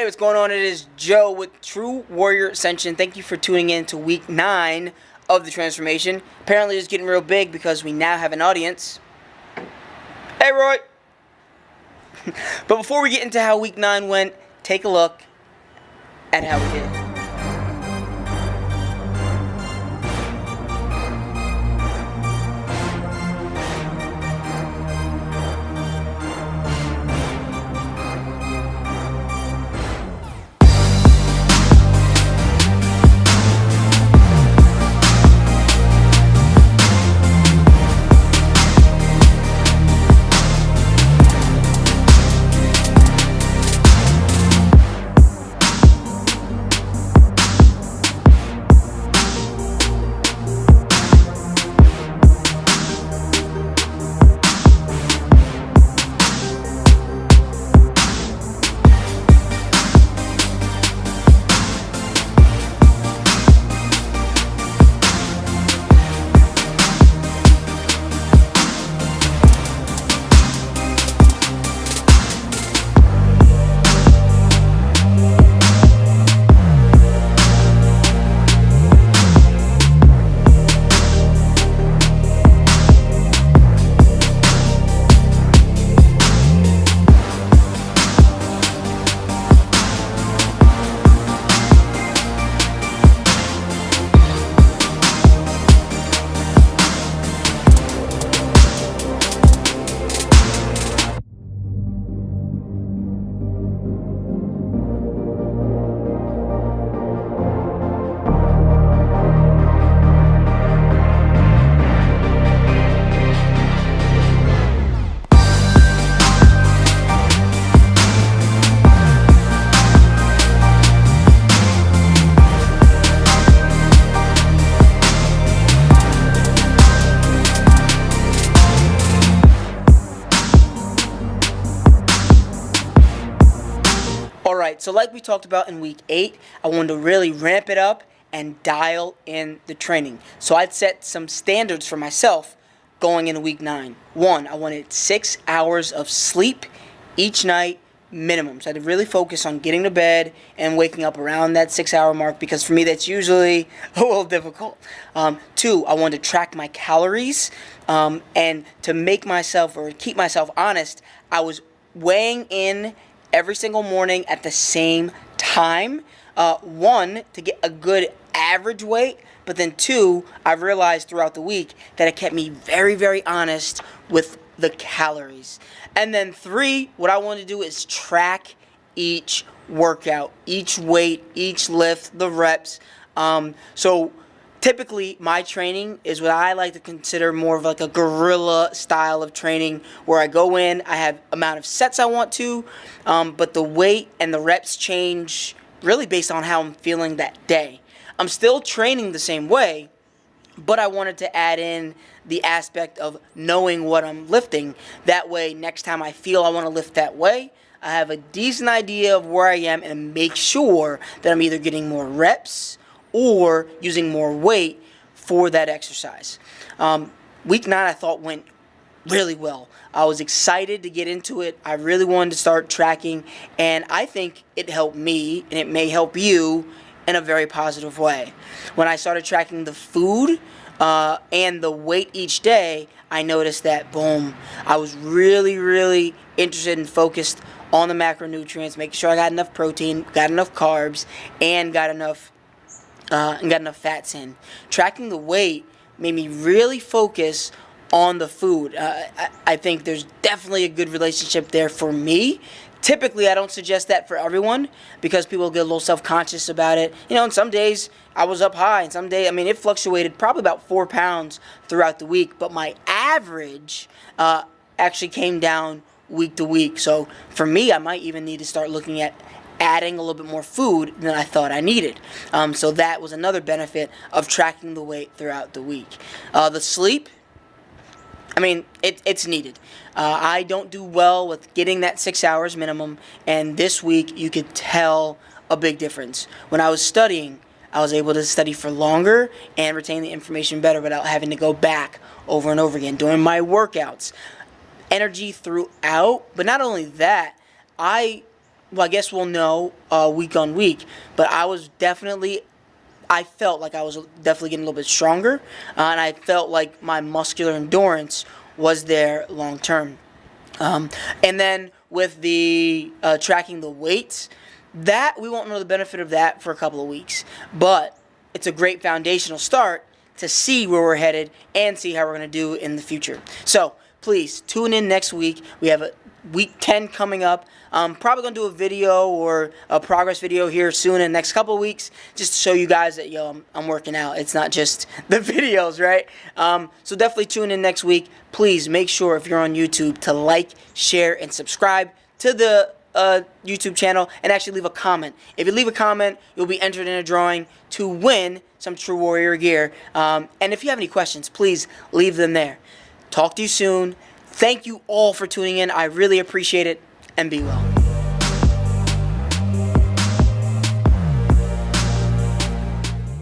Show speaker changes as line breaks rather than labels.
what's going on? It is Joe with True Warrior Ascension. Thank you for tuning in to week 9 of the transformation. Apparently it's getting real big because we now have an audience. Hey, Roy! But before we get into how week 9 went, take a look at how we did. Alright, so like we talked about in week 8, I wanted to really ramp it up and dial in the training. So I'd set some standards for myself going into week 9. 1, I wanted 6 hours of sleep each night minimum. So I had to really focus on getting to bed and waking up around that 6-hour mark because for me that's usually a little difficult. 2, I wanted to track my calories and to make myself or keep myself honest, I was weighing in every single morning at the same time. 1, to get a good average weight, but then 2, I realized throughout the week that it kept me very, very honest with the calories. And then 3, what I want to do is track each workout, each weight, each lift, the reps. So typically, my training is what I like to consider more of like a guerrilla style of training where I go in, I have amount of sets I want to, but the weight and the reps change really based on how I'm feeling that day. I'm still training the same way, but I wanted to add in the aspect of knowing what I'm lifting. That way, next time I feel I want to lift that way, I have a decent idea of where I am and make sure that I'm either getting more reps or using more weight for that exercise. Week 9 I thought went really well. I was excited to get into it. I really wanted to start tracking, and I think it helped me, and it may help you in a very positive way. When I started tracking the food and the weight each day, I noticed that, boom, I was really, really interested and focused on the macronutrients, making sure I got enough protein, got enough carbs, and got enough fats in. Tracking the weight made me really focus on the food. I think there's definitely a good relationship there for me. Typically, I don't suggest that for everyone because people get a little self-conscious about it. You know, and some days I was up high, and some days, I mean, it fluctuated probably about 4 pounds throughout the week, but my average actually came down week to week. So for me, I might even need to start looking at adding a little bit more food than I thought I needed. So that was another benefit of tracking the weight throughout the week. The sleep, I mean, it's needed. I don't do well with getting that 6 hours minimum, and this week you could tell a big difference. When I was studying, I was able to study for longer and retain the information better without having to go back over and over again. During my workouts, energy throughout, but not only that, I well, I guess we'll know week on week. But I felt like I was definitely getting a little bit stronger, and I felt like my muscular endurance was there long term. And then with the tracking the weights, that we won't know the benefit of that for a couple of weeks, but it's a great foundational start to see where we're headed and see how we're going to do in the future. So please tune in next week. We have a week 10 coming up. I'm probably going to do a video or a progress video here soon in the next couple of weeks, just to show you guys that, I'm working out. It's not just the videos, right? So definitely tune in next week. Please make sure, if you're on YouTube, to like, share, and subscribe to the YouTube channel, and actually leave a comment. If you leave a comment, you'll be entered in a drawing to win some True Warrior gear. And if you have any questions, please leave them there. Talk to you soon. Thank you all for tuning in. I really appreciate it, and be well.